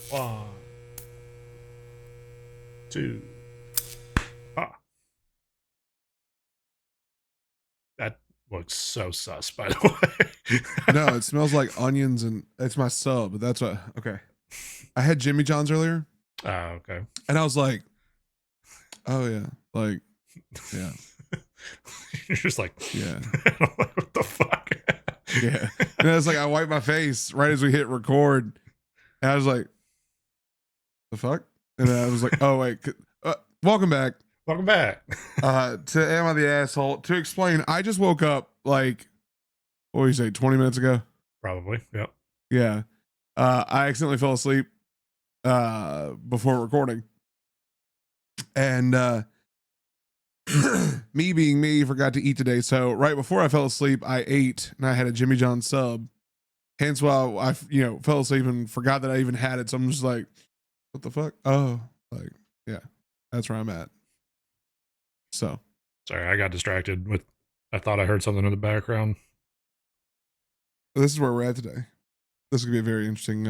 One, two. Ah, that looks so sus, by the way. No, it smells like onions and it's my sub. That's what. Okay. I had Jimmy John's earlier Okay. and I was like, oh yeah. Like, yeah. You're just like, Yeah. I'm like, what the fuck? Yeah. And it's like, I wiped my face right as we hit record. And I was like, the fuck? And then I was like, oh wait, welcome back. Welcome back. To Am I the Asshole? To explain, I just woke up like, what do you say, 20 minutes ago? Probably. Yep. Yeah. I accidentally fell asleep before recording. And me being me, forgot to eat today. So right before I fell asleep, I ate and I had a Jimmy John sub. Hence why I fell asleep and forgot that I even had it. So I'm just like, what the fuck? Oh, like, yeah, that's where I'm at. So Sorry, I got distracted with. I thought I heard something in the background. this is where we're at today. This is gonna be a very interesting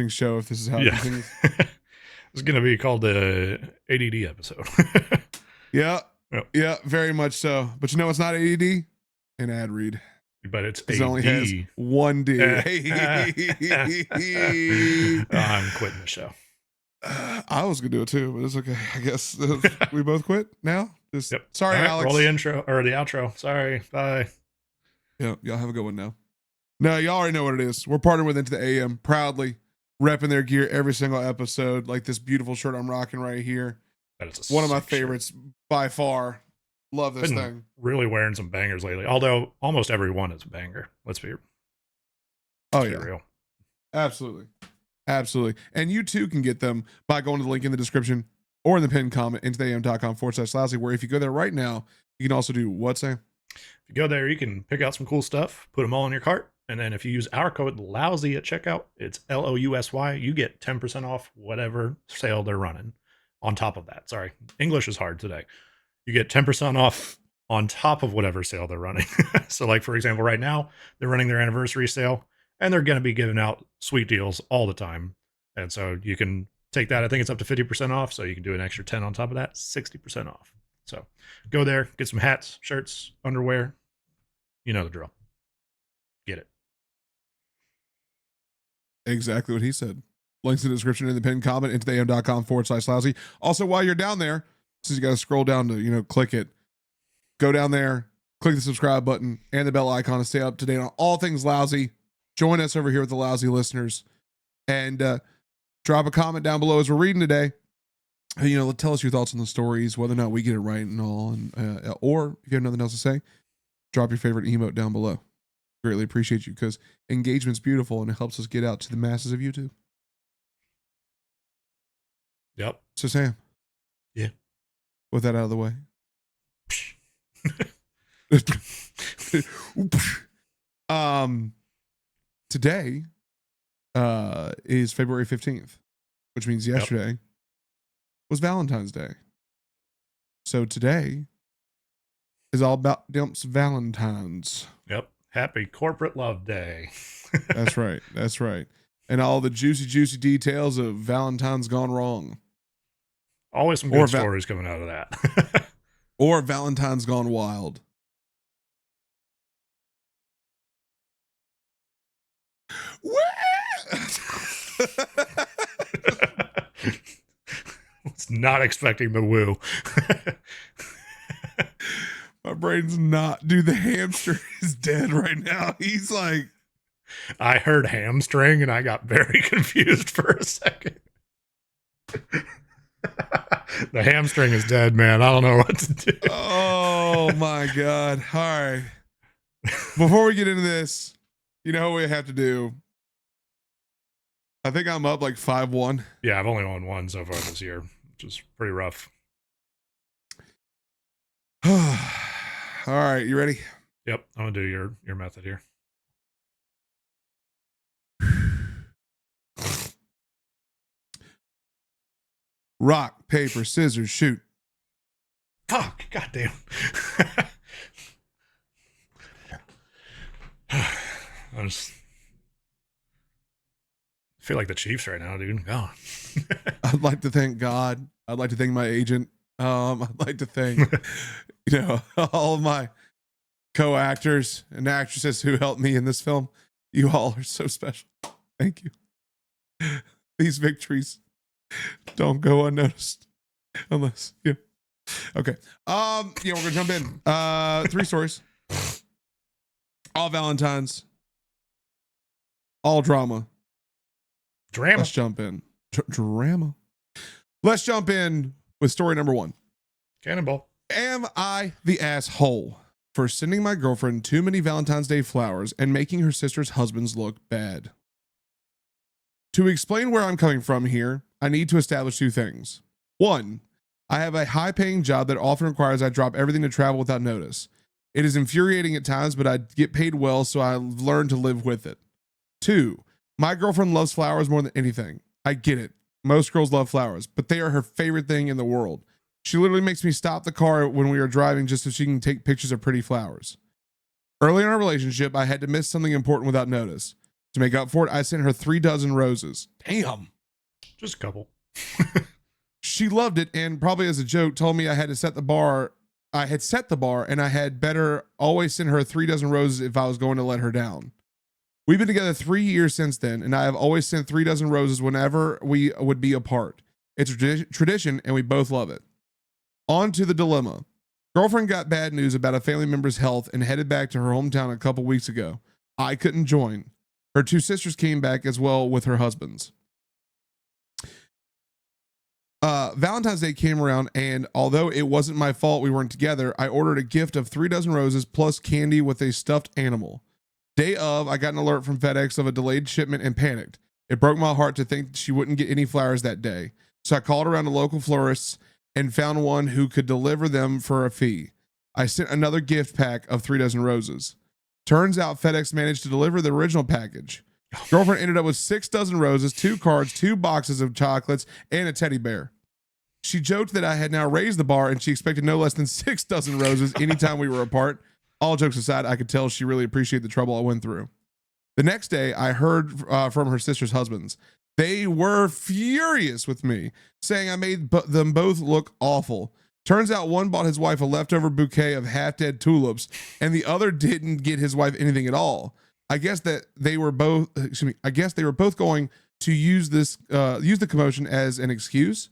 show if this is how it continues. It's gonna be called the ADD episode. Yeah, Yep. yeah, very much so. But you know what's not AED? An ad read. But it's It only has one D. I'm quitting the show. I was gonna do it too, but it's okay. I guess we both quit now. Just Yep. sorry, Right, Alex. roll the intro or the outro. Sorry. Bye. Yeah, y'all have a good one now. No, y'all already know what it is. We're partnering with Into the AM, proudly repping their gear every single episode. Like this beautiful shirt I'm rocking right here. That is One of my sick favorites by far. Love this Been thing. really wearing some bangers lately. Although almost every one is a banger. Let's be real. Absolutely. Absolutely. And you too can get them by going to the link in the description or in the pinned comment intotheam.com/Lousy, where if you go there right now, you can also do what, Sam? If you go there, you can pick out some cool stuff, put them all in your cart, and then if you use our code Lousy at checkout, it's LOUSY, you get 10% off whatever sale they're running. On top of that, sorry, English is hard today. You get 10% off on top of whatever sale they're running. So, like for example, right now they're running their anniversary sale, and they're going to be giving out sweet deals all the time. And so you can take that. I think it's up to 50% off. So you can do an extra 10 on top of that, 60% off. So go there, get some hats, shirts, underwear. You know the drill. Get it. Exactly what he said. Links in the description in the pinned comment intotheam.com/Lousy. Also, while you're down there, since you got to scroll down to, click it, go down there, click the subscribe button and the bell icon to stay up to date on all things Lousy. Join us over here with the Lousy listeners and drop a comment down below as we're reading today. Tell us your thoughts on the stories, whether or not we get it right and all. And or if you have nothing else to say, drop your favorite emote down below. Greatly appreciate you because engagement's beautiful and it helps us get out to the masses of YouTube. Yep. So Sam. Yeah. With that out of the way. Today is February 15th, which means yesterday was Valentine's Day. So today is all about Dimps Valentines. Yep. Happy Corporate Love Day. That's right. That's right. And all the juicy details of Valentine's gone wrong. Always some good stories coming out of that. Or Valentine's gone wild. Was not expecting the woo. My brain's not. Dude, the hamster is dead right now. He's like, I heard hamstring and I got very confused for a second. The hamstring is dead, man. I don't know what to do. Oh my God. All right. Before we get into this, you know what we have to do? I think I'm up like 5-1. Yeah, I've only won one so far this year, which is pretty rough. All right, you ready? Yep, I'm gonna do your method here. Rock, paper, scissors, shoot. Fuck, goddamn. I just feel like the Chiefs right now, dude. God. I'd like to thank God. I'd like to thank my agent. I'd like to thank, all of my co-actors and actresses who helped me in this film. You all are so special. Thank you. These victories don't go unnoticed unless you. Okay. Yeah, we're gonna jump in. 3 stories. All Valentines. All drama. Drama. Let's jump in. Drama. Let's jump in with story number 1. Cannonball. Am I the asshole for sending my girlfriend too many Valentine's Day flowers and making her sister's husbands look bad? To explain where I'm coming from here, I need to establish 2 things. 1, I have a high-paying job that often requires I drop everything to travel without notice. It is infuriating at times, but I get paid well, so I've learned to live with it. 2, my girlfriend loves flowers more than anything. I get it. Most girls love flowers, but they are her favorite thing in the world. She literally makes me stop the car when we are driving just so she can take pictures of pretty flowers. Early in our relationship, I had to miss something important without notice. To make up for it, I sent her 3 dozen roses. Damn. Just a couple. She loved it and probably as a joke told me I had set the bar and I had better always send her 3 dozen roses if I was going to let her down. We've been together 3 years since then, and I have always sent 3 dozen roses whenever we would be apart. It's a tradition, and we both love it. On to the dilemma. Girlfriend got bad news about a family member's health and headed back to her hometown a couple weeks ago. I couldn't join. Her 2 sisters came back as well with her husbands. Valentine's Day came around, and although it wasn't my fault we weren't together, I ordered a gift of 3 dozen roses plus candy with a stuffed animal. Day of, I got an alert from FedEx of a delayed shipment and panicked. It broke my heart to think she wouldn't get any flowers that day. So I called around to local florists and found one who could deliver them for a fee. I sent another gift pack of 3 dozen roses. Turns out FedEx managed to deliver the original package. Girlfriend ended up with 6 dozen roses, 2 cards, 2 boxes of chocolates, and a teddy bear. She joked that I had now raised the bar and she expected no less than 6 dozen roses anytime we were apart. All jokes aside, I could tell she really appreciated the trouble I went through. The next day, I heard from her sister's husbands. They were furious with me, saying I made them both look awful. Turns out one bought his wife a leftover bouquet of half-dead tulips, and the other didn't get his wife anything at all. I guess they were both going to use the commotion as an excuse.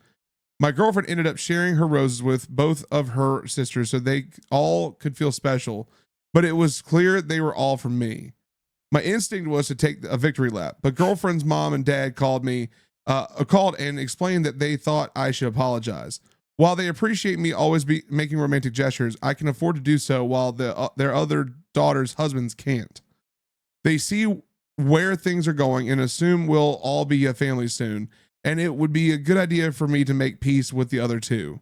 My girlfriend ended up sharing her roses with both of her sisters so they all could feel special, but it was clear they were all from me. My instinct was to take a victory lap, but girlfriend's mom and dad called and explained that they thought I should apologize. While they appreciate me always be making romantic gestures, I can afford to do so while their other daughters' husbands can't. They see where things are going and assume we'll all be a family soon, and it would be a good idea for me to make peace with the other 2.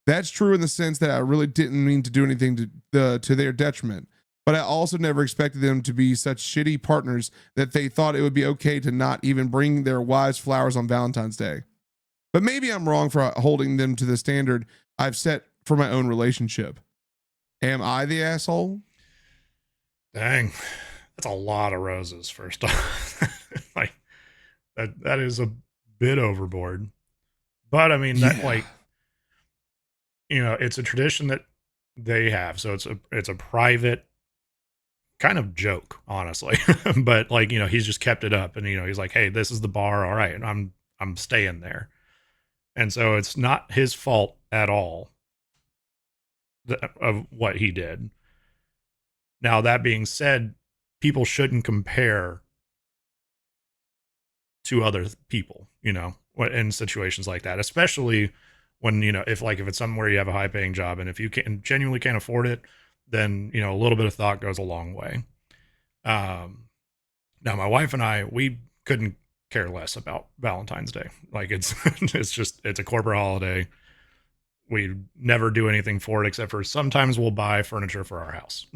That's true in the sense that I really didn't mean to do anything to their detriment, but I also never expected them to be such shitty partners that they thought it would be okay to not even bring their wives flowers on Valentine's Day. But maybe I'm wrong for holding them to the standard I've set for my own relationship. Am I the asshole? Dang. That's a lot of roses, first off. Like, that is a bit overboard. But I mean, that, like, it's a tradition that they have. So it's a private kind of joke, honestly. But like, he's just kept it up, and he's like, hey, this is the bar. All right. I'm staying there. And so it's not his fault at all of what he did. Now, that being said, people shouldn't compare to other people, in situations like that, especially when, if it's somewhere you have a high paying job, and if you genuinely can't afford it, then, a little bit of thought goes a long way. Now my wife and I, we couldn't care less about Valentine's Day. Like, it's it's a corporate holiday. We never do anything for it except for sometimes we'll buy furniture for our house.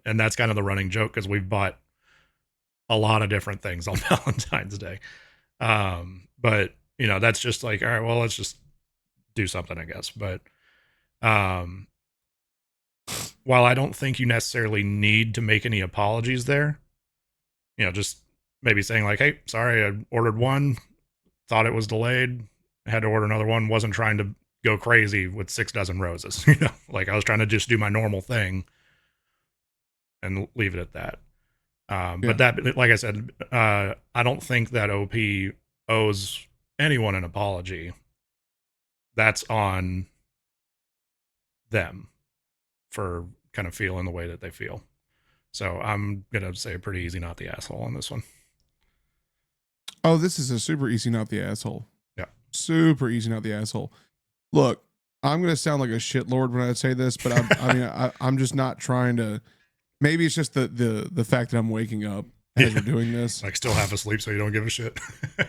And that's kind of the running joke, because we've bought a lot of different things on Valentine's Day. But that's just like, all right, well, let's just do something, I guess. But while I don't think you necessarily need to make any apologies there, just maybe saying like, hey, sorry, I ordered one, thought it was delayed, had to order another one, wasn't trying to go crazy with 6 dozen roses, like I was trying to just do my normal thing and leave it at that. Yeah. But that, like I said, I don't think that OP owes anyone an apology. That's on them for kind of feeling the way that they feel. So I'm gonna say pretty easy, not the asshole on this one. Oh, this is a super easy, not the asshole. Yeah. Super easy, not the asshole. Look, I'm gonna sound like a shitlord when I say this, but I'm just not trying to. Maybe it's just the fact that I'm waking up as we're doing this. Like still half asleep, so you don't give a shit.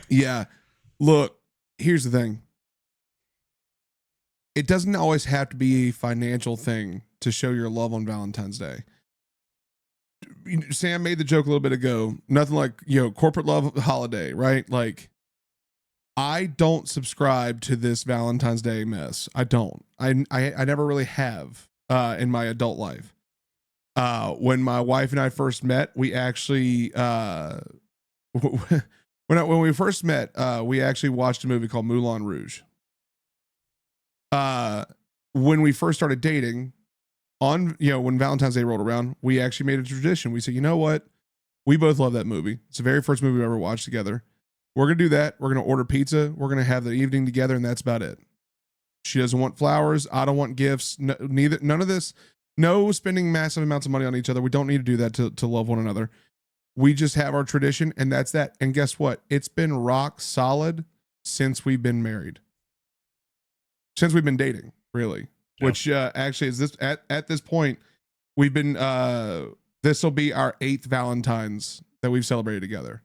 Yeah. Look, here's the thing. It doesn't always have to be a financial thing to show your love on Valentine's Day. Sam made the joke a little bit ago. Nothing like, corporate love holiday, right? Like, I don't subscribe to this Valentine's Day mess. I don't. I never really have in my adult life. When my wife and I first met, we actually when we first met, we actually watched a movie called Moulin Rouge. When we first started dating, when Valentine's Day rolled around, we actually made a tradition. We said, you know what? We both love that movie. It's the very first movie we ever watched together. We're going to do that. We're going to order pizza. We're going to have the evening together, and that's about it. She doesn't want flowers. I don't want gifts. None of this. No spending massive amounts of money on each other. We don't need to do that to love one another. We just have our tradition, and that's that. And guess what? It's been rock solid since we've been married. Since we've been dating, really. Yeah. Which actually is this at this point, we've been this will be our 8th Valentines that we've celebrated together.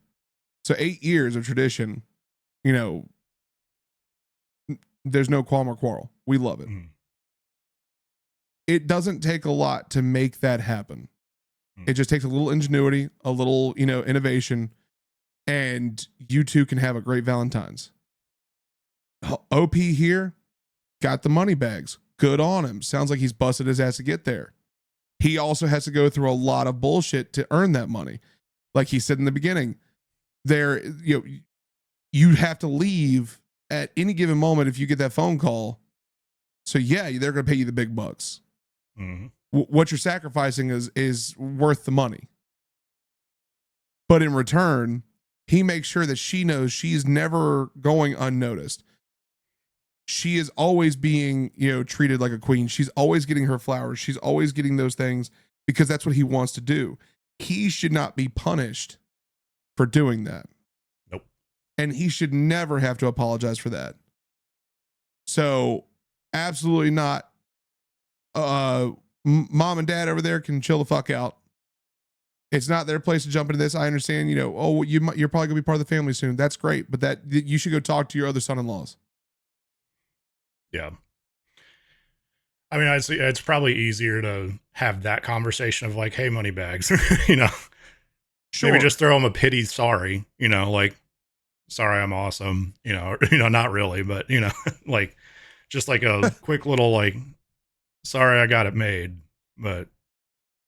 So 8 years of tradition, there's no qualm or quarrel. We love it. It doesn't take a lot to make that happen. It just takes a little ingenuity, a little, innovation, and you two can have a great Valentine's. OP here got the money bags. Good on him. Sounds like he's busted his ass to get there. He also has to go through a lot of bullshit to earn that money. Like he said in the beginning, you have to leave at any given moment if you get that phone call. So yeah, they're going to pay you the big bucks. Mm-hmm. What you're sacrificing is worth the money. But in return, he makes sure that she knows she's never going unnoticed. She is always being, treated like a queen. She's always getting her flowers. She's always getting those things because that's what he wants to do. He should not be punished for doing that. Nope. And he should never have to apologize for that. So absolutely not. Mom and dad over there can chill the fuck out. It's not their place to jump into this. I understand, you're probably gonna be part of the family soon. That's great. But that you should go talk to your other son-in-laws. Yeah. I mean, it's probably easier to have that conversation of like, hey, money bags, sure. Maybe just throw them a pity sorry, like, sorry, I'm awesome, not really, but, like, just like a quick little, like, sorry, I got it made, but.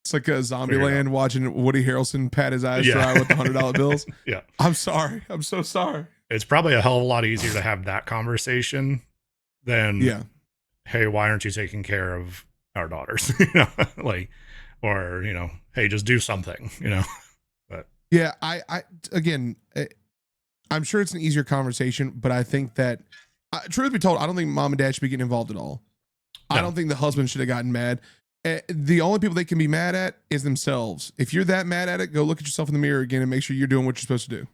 It's like a Zombieland watching Woody Harrelson pat his eyes dry with the $100 bills. Yeah. I'm sorry. I'm so sorry. It's probably a hell of a lot easier to have that conversation than, hey, why aren't you taking care of our daughters? Like, or, hey, just do something, but yeah, again, I'm sure it's an easier conversation, but I think that truth be told, I don't think mom and dad should be getting involved at all. No. I don't think the husband should have gotten mad. The only people they can be mad at is themselves. If you're that mad at it, go look at yourself in the mirror again and make sure you're doing what you're supposed to do.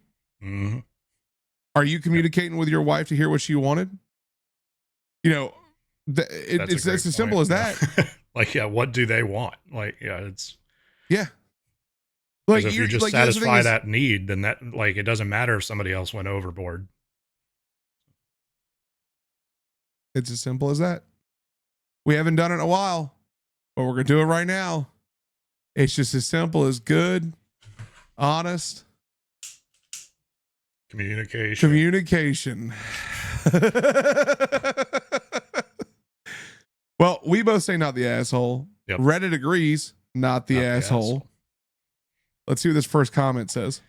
Mm-hmm. Are you communicating with your wife to hear what she wanted? It's as simple as that. Like, yeah, what do they want? Like, yeah, it's. Yeah. Like, if you just satisfy that need, then that, like, it doesn't matter if somebody else went overboard. It's as simple as that. We haven't done it in a while, but we're going to do it right now. It's just as simple as good, honest communication. Well, we both say not the asshole. Yep. Reddit agrees, not the asshole. Let's see what this first comment says.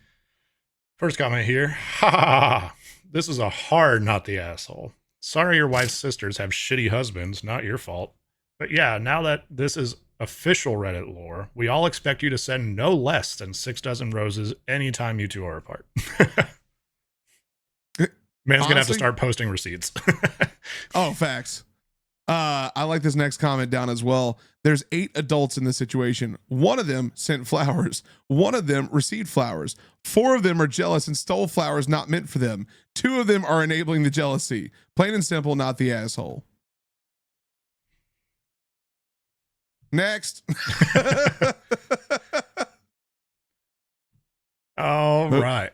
First comment here. Ha ha ha. Ha. This is a hard not the asshole. Sorry your wife's sisters have shitty husbands, not your fault. But yeah, now that this is official Reddit lore, we all expect you to send no less than 6 dozen roses anytime you two are apart. Man's gonna have to Honestly, start posting receipts. oh, facts. I like this next comment down as well. There's 8 adults in this situation. One of them sent flowers. One of them received flowers. 4 of them are jealous and stole flowers not meant for them. 2 of them are enabling the jealousy. Plain and simple, not the asshole. Next. All right.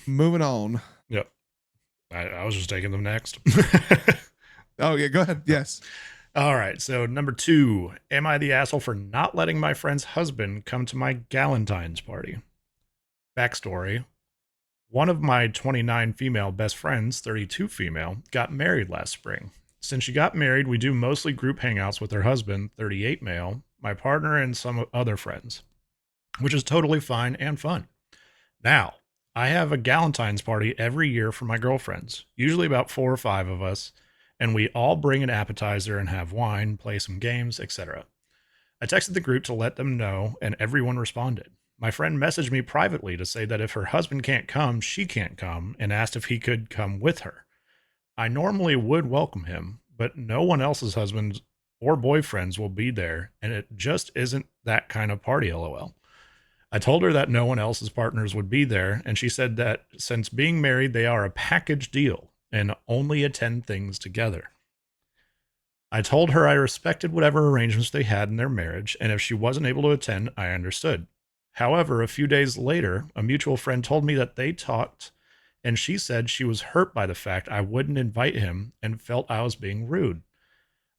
Moving on. Yep. I was just taking them next. Oh, yeah, go ahead. Yes. All right. So, number 2, am I the asshole for not letting my friend's husband come to my Galentines party? Backstory: one of my 29 female best friends, 32 female, got married last spring. Since she got married, we do mostly group hangouts with her husband, 38 male, my partner, and some other friends, which is totally fine and fun. Now, I have a Galentine's party every year for my girlfriends, usually about 4 or 5 of us, and we all bring an appetizer and have wine, play some games, etc. I texted the group to let them know, and everyone responded. My friend messaged me privately to say that if her husband can't come, she can't come, and asked if he could come with her. I normally would welcome him, but no one else's husbands or boyfriends will be there, and it just isn't that kind of party, lol. I told her that no one else's partners would be there, and she said that since being married, they are a package deal and only attend things together. I told her I respected whatever arrangements they had in their marriage, and if she wasn't able to attend, I understood. However, a few days later, a mutual friend told me that they talked, and she said she was hurt by the fact I wouldn't invite him and felt I was being rude.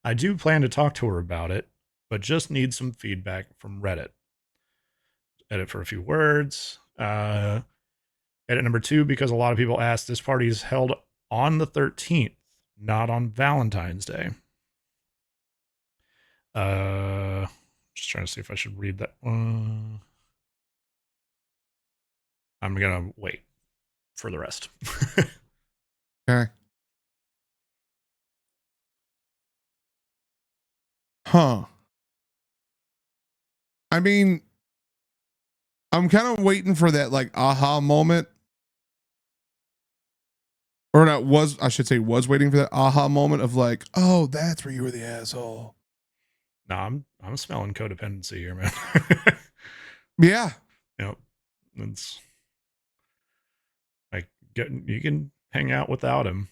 I do plan to talk to her about it, but just need some feedback from Reddit. Edit for a few words. Edit number 2, because a lot of people asked, this party is held on the 13th, not on Valentine's Day. Just trying to see if I should read that one. I'm gonna wait for the rest. Okay. Huh. I mean, I'm kind of waiting for that like aha moment. Or not was, I should say, was waiting for that aha moment of like, oh, that's where you were the asshole. No, I'm smelling codependency here, man. Yeah. Yep. It's like you can hang out without him.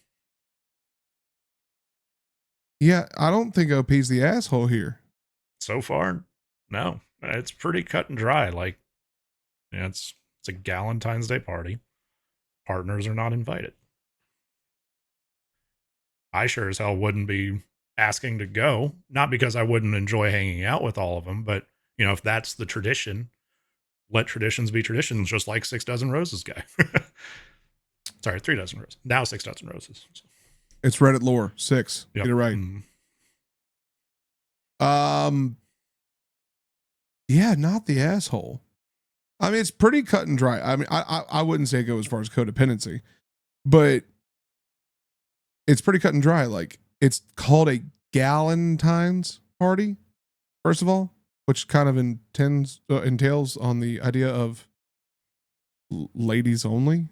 Yeah. I don't think OP's the asshole here. So far, no. It's pretty cut and dry. Like, yeah, it's a Galentine's Day party. Partners are not invited. I sure as hell wouldn't be asking to go, not because I wouldn't enjoy hanging out with all of them, but if that's the tradition, let traditions be traditions, just like 6 dozen roses guy. Sorry, 3 dozen roses. Now 6 dozen roses. It's Reddit lore 6. Yep. Get it right. Yeah, not the asshole. I mean, it's pretty cut and dry. I mean, I wouldn't say go as far as codependency, but it's pretty cut and dry. Like, it's called a Galentine's party, first of all, which kind of entails on the idea of ladies only,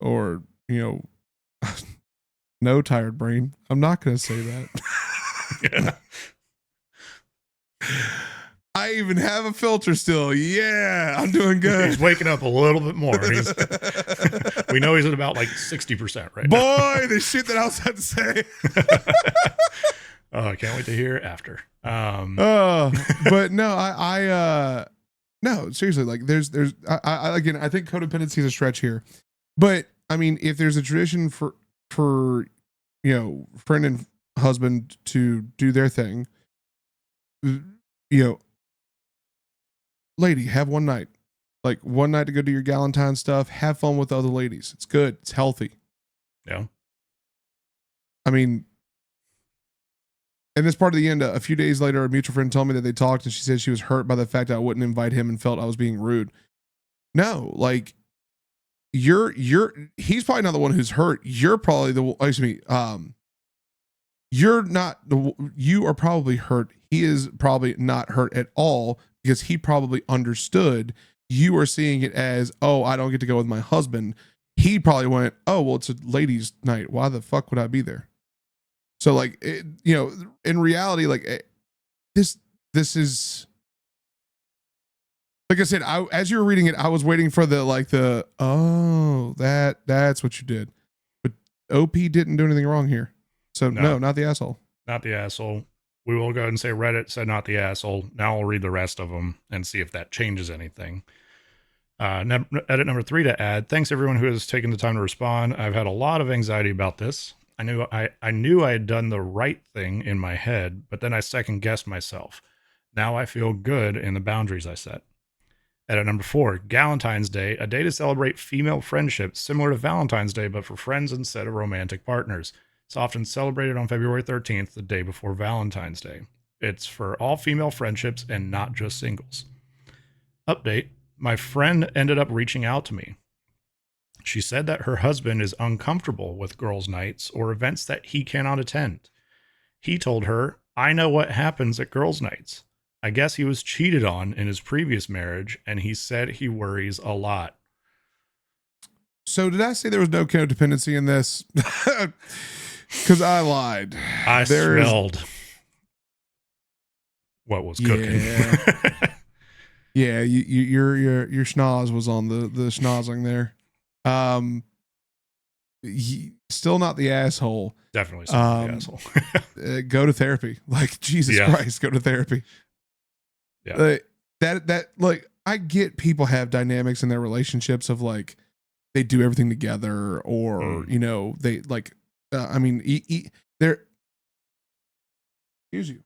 or no, tired brain. I'm not going to say that. I even have a filter still. Yeah, I'm doing good. He's waking up a little bit more. We know he's at about like 60% right now. Boy, the shit that I was about to say. Oh, I can't wait to hear after. But no, no, seriously, like there's again, I think codependency is a stretch here. But I mean, if there's a tradition for friend and husband to do their thing, lady, have one night. Like one night to go do your Galentine stuff, have fun with other ladies. It's good. It's healthy. Yeah. I mean, and this part of the end, a few days later, a mutual friend told me that they talked and she said she was hurt by the fact I wouldn't invite him and felt I was being rude. No, like he's probably not the one who's hurt. You're probably excuse me, you're not you are probably hurt. He is probably not hurt at all because he probably understood you are seeing it as, oh, I don't get to go with my husband. He probably went, oh, well, it's a ladies' night. Why the fuck would I be there? So like, in reality, like this is, like I said, as you were reading it, I was waiting for that's what you did. But OP didn't do anything wrong here. So no, not the asshole. Not the asshole. We will go ahead and say Reddit said not the asshole. Now I'll read the rest of them and see if that changes anything. Edit number 3 to add. Thanks everyone who has taken the time to respond. I've had a lot of anxiety about this. I knew I had done the right thing in my head, but then I second guessed myself. Now I feel good in the boundaries I set. Edit number 4, Galentines Day, a day to celebrate female friendship similar to Valentine's Day, but for friends instead of romantic partners. It's often celebrated on February 13th, the day before Valentine's Day. It's for all female friendships and not just singles. Update, my friend ended up reaching out to me. She said that her husband is uncomfortable with girls' nights or events that he cannot attend. He told her, I know what happens at girls' nights. I guess he was cheated on in his previous marriage, and he said he worries a lot. So did I say there was no codependency in this? Because I lied. I smelled what was cooking. Yeah, your schnoz was on the schnozzing there. Still not the asshole. Definitely still not the asshole. Go to therapy. Like, Jesus Christ, go to therapy. Yeah. That like, I get people have dynamics in their relationships of like they do everything together, or they like. I mean, they're. Excuse you.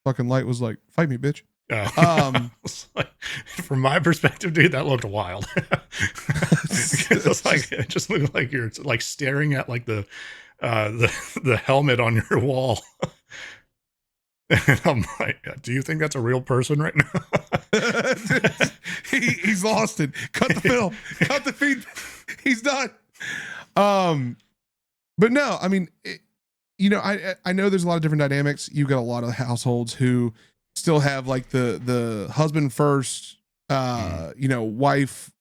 Fucking light was like, fight me, bitch. From my perspective, dude, that looked wild. It just looked like you're like staring at like the helmet on your wall. And I'm like, do you think that's a real person right now? He's lost it. Cut the film. Cut the feed. He's done. But no, I mean, I know there's a lot of different dynamics. You got a lot of households who still have like the husband first, wife,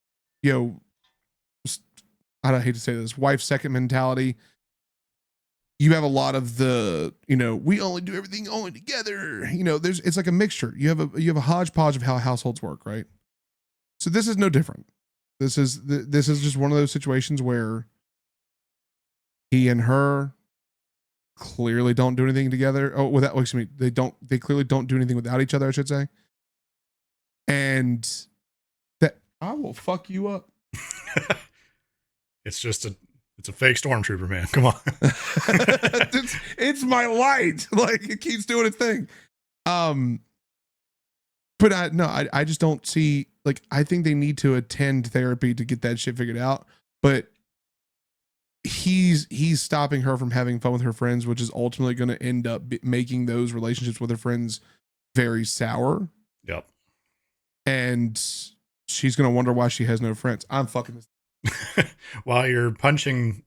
I hate to say this, wife second mentality. You have a lot of the, we only do everything only together. It's like a mixture. You have a hodgepodge of how households work, right? So this is no different. This is just one of those situations where he and her clearly don't do anything together. They clearly don't do anything without each other, I should say. And that I will fuck you up. It's a fake stormtrooper, man. Come on. it's my light. Like, it keeps doing its thing. But I just don't see, like, I think they need to attend therapy to get that shit figured out. But he's stopping her from having fun with her friends, which is ultimately going to end up making those relationships with her friends very sour. Yep. And she's going to wonder why she has no friends. I'm fucking this. While you're punching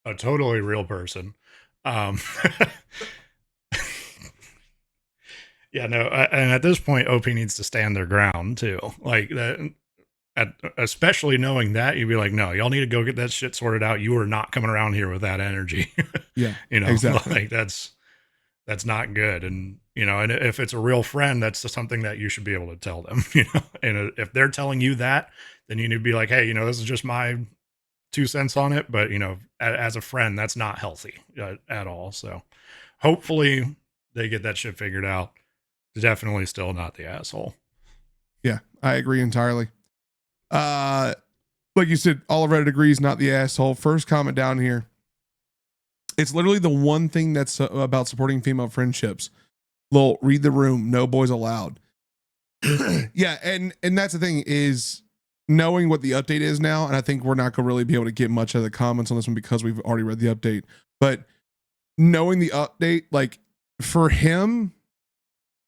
a totally real person. And at this point, OP needs to stand their ground too. Like that, especially knowing that, you'd be like, no, y'all need to go get that shit sorted out. You are not coming around here with that energy. Yeah, exactly. Like that's not good. And, and if it's a real friend, that's something that you should be able to tell them, and if they're telling you that, then you need to be like, hey, this is just my 2 cents on it. But, as a friend, that's not healthy at all. So hopefully they get that shit figured out. Definitely still not the asshole. Yeah, I agree entirely. Like you said, all of Reddit agrees, not the asshole. First comment down here. It's literally the one thing that's about supporting female friendships. Lol, read the room. No boys allowed. Yeah, and that's the thing is knowing what the update is now, and I think we're not going to really be able to get much of the comments on this one because we've already read the update. But knowing the update, like for him,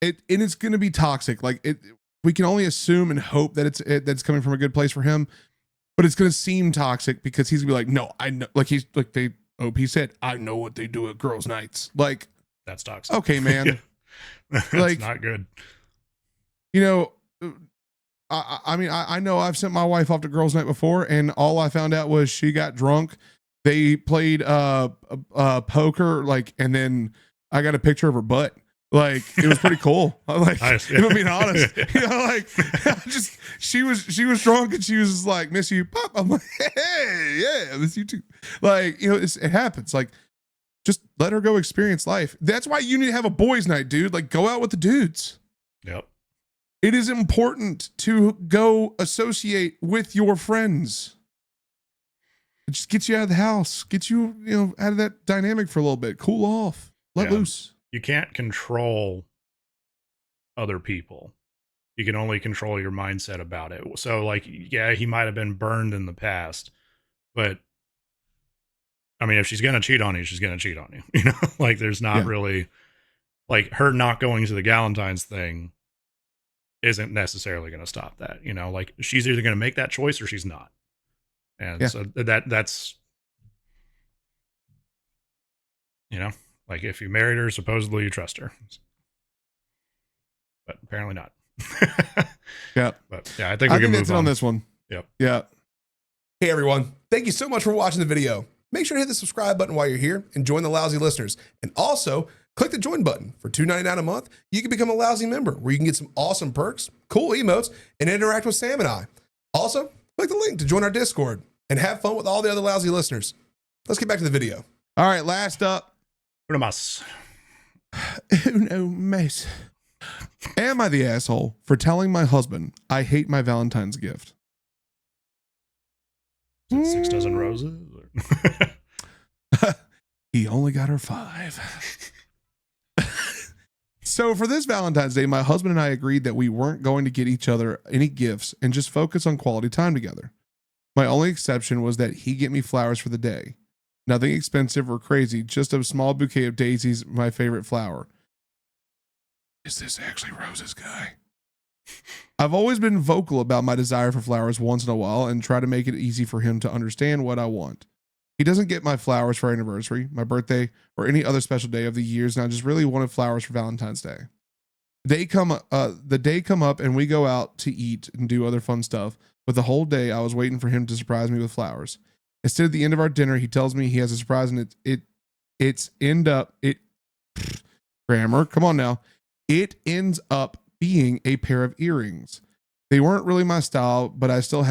and it's going to be toxic. Like we can only assume and hope that that's coming from a good place for him, but it's going to seem toxic because he's gonna be like, no, I know, like OP said, I know what they do at girls' nights. Like, that's toxic. Okay, man. That's like, not good. You know, I mean, I know I've sent my wife off to girls' night before, and all I found out was she got drunk. They played poker, like, and then I got a picture of her butt. Like, it was pretty cool. Like, if I'm being honest, you know, like, just she was drunk and she was just like, "Miss you, pop." I'm like, "Hey, yeah, miss you too." Like, you know, it happens. Like, just let her go experience life. That's why you need to have a boys' night, dude. Like, go out with the dudes. Yep. It is important to go associate with your friends. It just gets you out of the house, gets you, you know, out of that dynamic for a little bit. Cool off, let loose. You can't control other people. You can only control your mindset about it. So, like, yeah, he might have been burned in the past, but I mean, if she's gonna cheat on you, she's gonna cheat on you. You know, like, there's not really, like, her not going to the Galentines thing isn't necessarily going to stop that. You know, like, she's either going to make that choice or she's not. And so that's, you know, like, if you married her, supposedly you trust her, but apparently not. Yeah. But yeah, I think we can move on this one. Yep. Yeah. Hey everyone, thank you so much for watching the video. Make sure to hit the subscribe button while you're here and join the Lousy listeners. And also click the join button. For $2.99 a month, you can become a Lousy member where you can get some awesome perks, cool emotes, and interact with Sam and I. Also, click the link to join our Discord and have fun with all the other Lousy listeners. Let's get back to the video. All right, last up. Uno mas. Uno mas. Am I the asshole for telling my husband I hate my Valentine's gift? 6 dozen roses? He only got her 5. So for this Valentine's Day, my husband and I agreed that we weren't going to get each other any gifts and just focus on quality time together. My only exception was that he get me flowers for the day. Nothing expensive or crazy, just a small bouquet of daisies, my favorite flower. Is this actually Rose's guy? I've always been vocal about my desire for flowers once in a while and try to make it easy for him to understand what I want. He doesn't get my flowers for our anniversary, my birthday, or any other special day of the years, and I just really wanted flowers for Valentine's Day. The day come up and we go out to eat and do other fun stuff, but the whole day I was waiting for him to surprise me with flowers. Instead, at the end of our dinner, he tells me he has a surprise and grammar, come on now. It ends up being a pair of earrings. They weren't really my style, but I still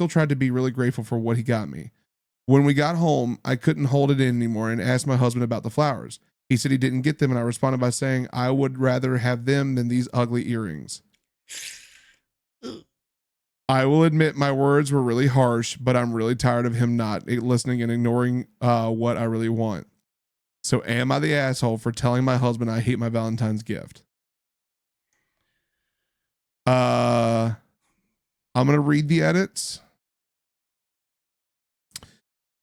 tried to be really grateful for what he got me. When we got home, I couldn't hold it in anymore and asked my husband about the flowers. He said he didn't get them, and I responded by saying I would rather have them than these ugly earrings. I will admit my words were really harsh, but I'm really tired of him not listening and ignoring what I really want. So am I the asshole for telling my husband I hate my Valentine's gift? I'm going to read the edits.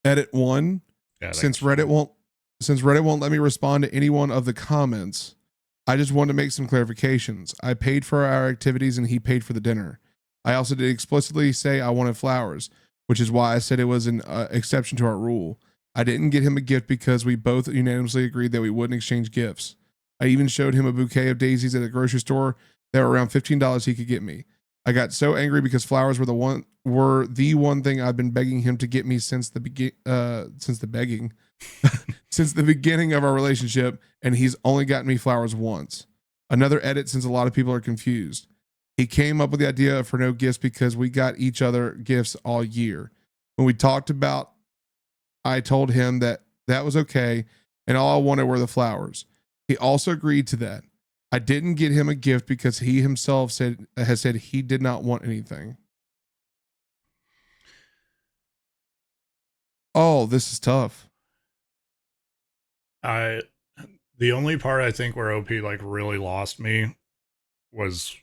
Edit 1. Yeah, since Reddit won't let me respond to any one of the comments, I just wanted to make some clarifications. I paid for our activities and he paid for the dinner. I also did explicitly say I wanted flowers, which is why I said it was an exception to our rule. I didn't get him a gift because we both unanimously agreed that we wouldn't exchange gifts. I even showed him a bouquet of daisies at a grocery store that were around $15 he could get me. I got so angry because flowers were the one thing I've been begging him to get me since the beginning of our relationship, and he's only gotten me flowers once. Another edit, since a lot of people are confused. He came up with the idea for no gifts because we got each other gifts all year. When we talked about, I told him that was okay, and all I wanted were the flowers. He also agreed to that. I didn't get him a gift because he himself has said he did not want anything. Oh, this is tough. The only part I think where OP like really lost me was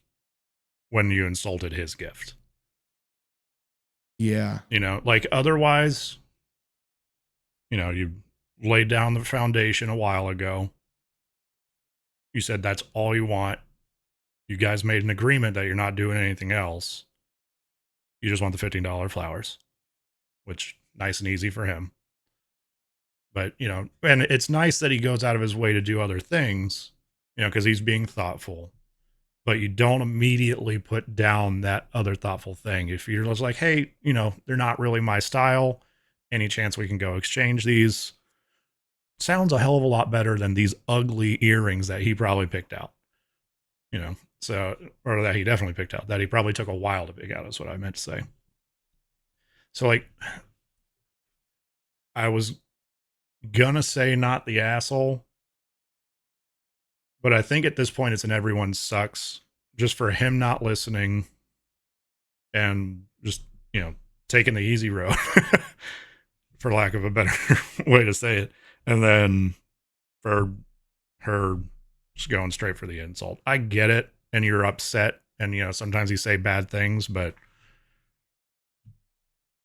when you insulted his gift. Yeah. You know, like, otherwise, you know, you laid down the foundation a while ago. You said that's all you want. You guys made an agreement that you're not doing anything else. You just want the $15 flowers, which nice and easy for him. But, you know, and it's nice that he goes out of his way to do other things, you know, because he's being thoughtful. But you don't immediately put down that other thoughtful thing. If you're just like, hey, you know, they're not really my style, any chance we can go exchange these? Sounds a hell of a lot better than these ugly earrings that he probably picked out, you know. So, or that he definitely picked out, that he probably took a while to pick out, is what I meant to say. So, like, I was gonna say not the asshole, but I think at this point it's in everyone sucks just for him not listening and just, you know, taking the easy road, for lack of a better way to say it. And then for her just going straight for the insult. I get it. And you're upset. And, you know, sometimes you say bad things, but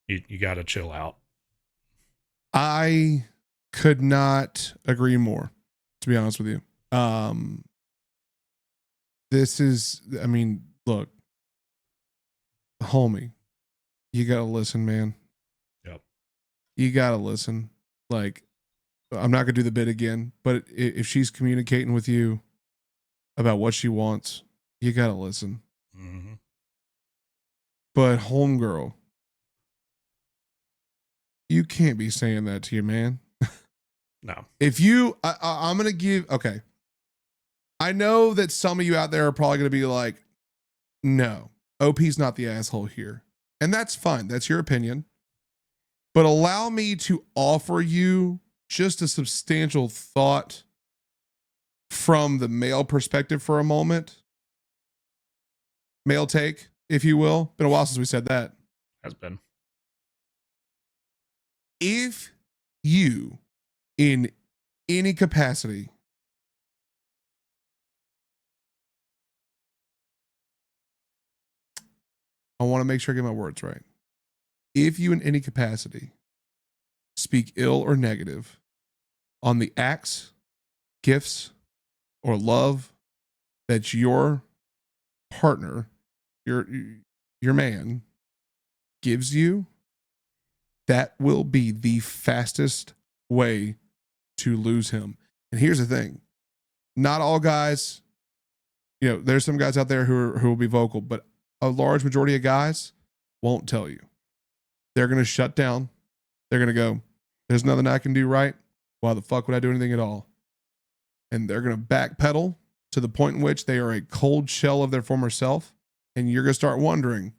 you got to chill out. I could not agree more, to be honest with you. This is, I mean, look, homie, you got to listen, man. Yep. You got to listen. Like, I'm not going to do the bit again, but if she's communicating with you about what she wants, you got to listen. Mm-hmm. But homegirl, you can't be saying that to your man. No. If you, I'm going to give, okay. I know that some of you out there are probably going to be like, no, OP's not the asshole here. And that's fine. That's your opinion. But allow me to offer you just a substantial thought from the male perspective for a moment. Male take, if you will. Been a while since we said that. Has been. If you, in any capacity, I want to make sure I get my words right. If you, in any capacity, speak ill or negative on the acts, gifts, or love that your partner, your man, gives you, that will be the fastest way to lose him. And here's the thing. Not all guys, you know, there's some guys out there who will be vocal, but a large majority of guys won't tell you. They're going to shut down. They're going to go, there's nothing I can do right. Why the fuck would I do anything at all? And they're going to backpedal to the point in which they are a cold shell of their former self. And you're going to start wondering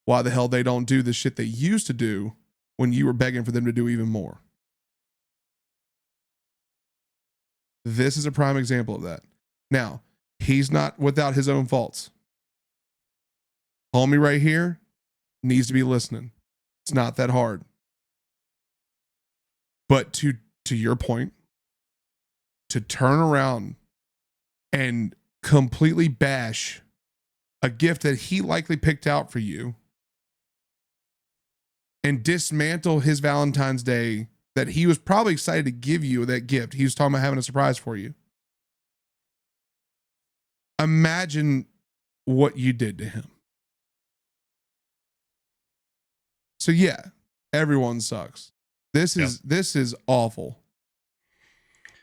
why the hell they don't do the shit they used to do when you were begging for them to do even more. This is a prime example of that. Now, he's not without his own faults. Homie right here needs to be listening. It's not that hard. But to your point, to turn around and completely bash a gift that he likely picked out for you and dismantle his Valentine's Day that he was probably excited to give you that gift. He was talking about having a surprise for you. Imagine what you did to him. So yeah, everyone sucks. This is awful.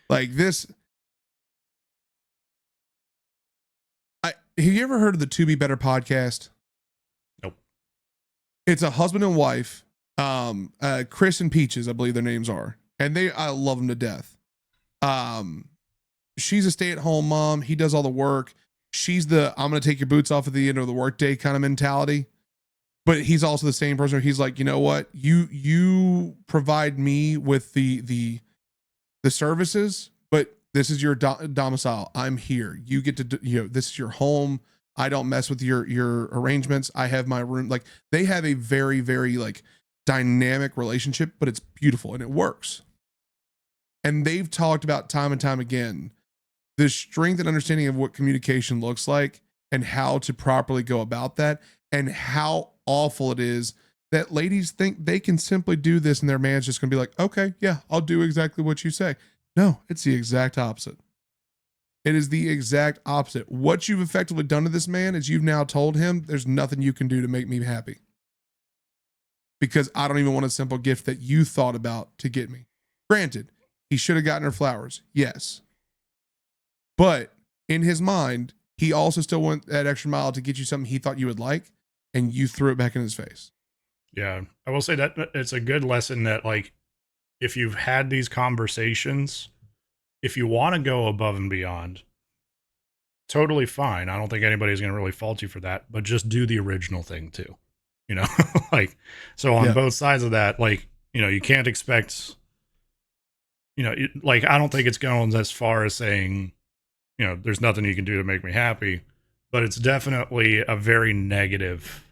Like this. Have you ever heard of the To Be Better podcast? Nope. It's a husband and wife, Chris and Peaches, I believe their names are, and I love them to death. She's a stay-at-home mom. He does all the work. She's the I'm gonna take your boots off at the end of the workday kind of mentality. But he's also the same person. He's like, you know what? You provide me with the services, but this is your domicile. I'm here. You get to, this is your home. I don't mess with your arrangements. I have my room. Like they have a very, very like dynamic relationship, but it's beautiful and it works. And they've talked about time and time again, the strength and understanding of what communication looks like and how to properly go about that and how awful it is that ladies think they can simply do this and their man's just going to be like, okay, yeah, I'll do exactly what you say. No, it's the exact opposite. It is the exact opposite. What you've effectively done to this man is you've now told him there's nothing you can do to make me happy. Because I don't even want a simple gift that you thought about to get me. Granted, he should have gotten her flowers. Yes. But in his mind, he also still went that extra mile to get you something he thought you would like, and you threw it back in his face. Yeah. I will say that it's a good lesson that, like, if you've had these conversations, if you want to go above and beyond, totally fine. I don't think anybody's going to really fault you for that, but just do the original thing too. You know, like, so on both sides of that, like, you know, you can't expect, you know, like, I don't think it's going as far as saying, you know, there's nothing you can do to make me happy, but it's definitely a very negative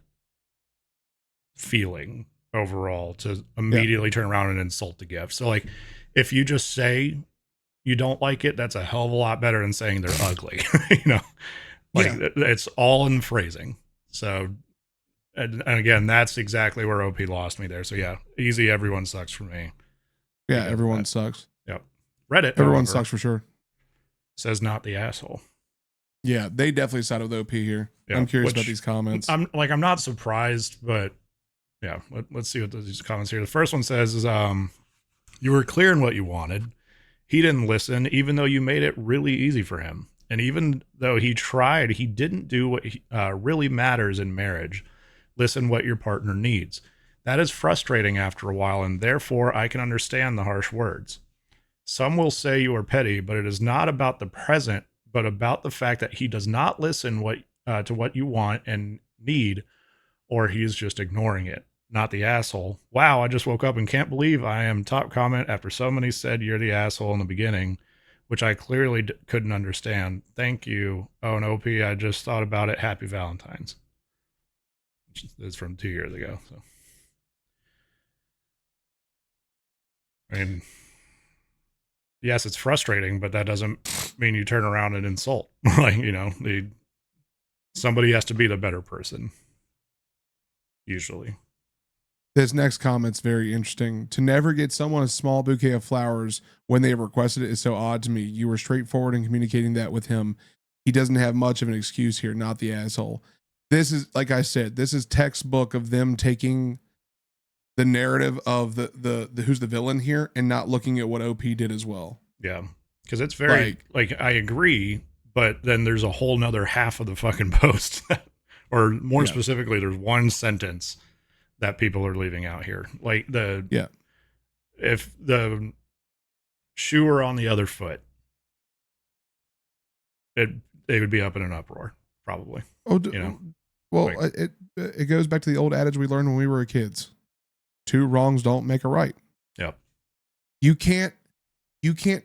feeling overall to immediately turn around and insult the gift. So, like, if you just say you don't like it, that's a hell of a lot better than saying they're ugly. You know, like, it's all in phrasing. So, and again, that's exactly where OP lost me there. So yeah, easy. Everyone sucks for me. Yeah, everyone sucks. Yep. Reddit. Everyone sucks for sure. Says not the asshole. Yeah, they definitely side with OP here. Yeah, I'm curious about these comments. I'm not surprised, but yeah, let's see what these comments here. The first one says is, you were clear in what you wanted. He didn't listen, even though you made it really easy for him. And even though he tried, he didn't do what really matters in marriage. Listen what your partner needs. That is frustrating after a while, and therefore I can understand the harsh words. Some will say you are petty, but it is not about the present, but about the fact that he does not listen to what you want and need, or he's just ignoring it. Not the asshole. Wow, I just woke up and can't believe I am top comment after so many said you're the asshole in the beginning, which I clearly couldn't understand. Thank you. Oh, and OP, I just thought about it. Happy Valentines. It's from 2 years ago. So, I mean, yes, it's frustrating, but that doesn't mean you turn around and insult. Like, you know, somebody has to be the better person. Usually. This next comment's very interesting. To never get someone a small bouquet of flowers when they have requested it is so odd to me. You were straightforward in communicating that with him. He doesn't have much of an excuse here, not the asshole. This is, like I said, this is textbook of them taking the narrative of the who's the villain here and not looking at what OP did as well. Yeah. Because it's very, like, I agree, but then there's a whole nother half of the fucking post. Or more specifically, there's one sentence that people are leaving out here. Like, if the shoe were on the other foot, they would be up in an uproar, probably. Oh, you know? Well, like, it goes back to the old adage we learned when we were kids. 2 wrongs don't make a right. Yep. You can't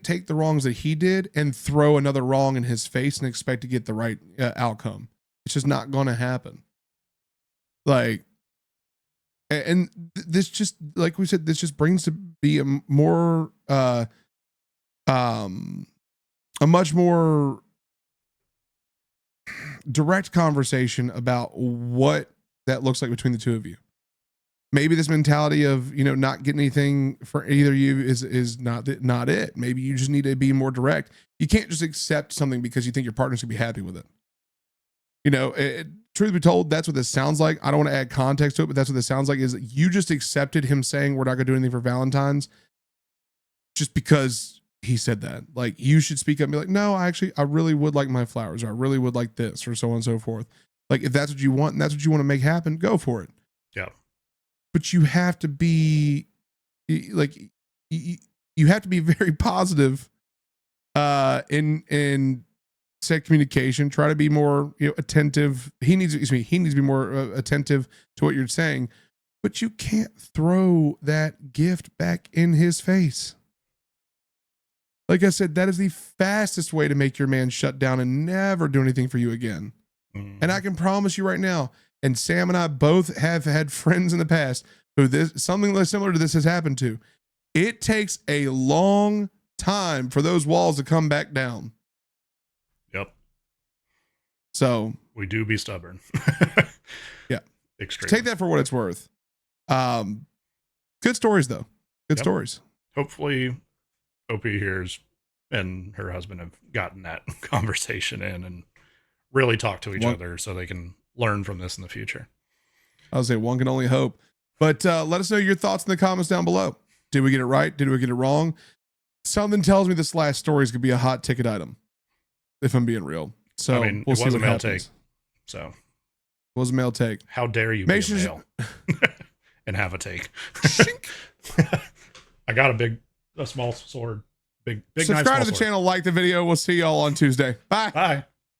take the wrongs that he did and throw another wrong in his face and expect to get the right outcome. It's just not going to happen. Like, and this just, like we said, this just brings to be a more, a much more direct conversation about what that looks like between the two of you. Maybe this mentality of, you know, not getting anything for either of you is not it. Maybe you just need to be more direct. You can't just accept something because you think your partner's gonna be happy with it. You know, truth be told, that's what this sounds like. I don't want to add context to it, but that's what this sounds like, is that you just accepted him saying we're not gonna do anything for Valentine's just because he said that. Like, you should speak up and be like, no, I really would like my flowers, or I really would like this, or so on and so forth. Like, if that's what you want and that's what you want to make happen, go for it. Yeah. But you have to be like, you have to be very positive in set communication. Try to be more, you know, attentive. He needs to be more attentive to what you're saying, but you can't throw that gift back in his face. Like I said, that is the fastest way to make your man shut down and never do anything for you again. And I can promise you right now, and Sam and I both have had friends in the past who something similar to this has happened to. It takes a long time for those walls to come back down. Yep. So we do be stubborn. Yeah. Extremely. Take that for what it's worth. Good stories though. Good stories. Hopefully OP hears and her husband have gotten that conversation in and really talk to each other so they can learn from this in the future. I would say one can only hope. But let us know your thoughts in the comments down below. Did we get it right? Did we get it wrong? Something tells me this last story is going to be a hot ticket item, if I'm being real. So I mean, we'll it see was what a mail happens. take. So It was a mail take. how dare you Make be a sure- male and have a take? I got a small sword. Big knife, Subscribe small to the sword. channel, like the video. We'll see y'all on Tuesday. Bye. Bye.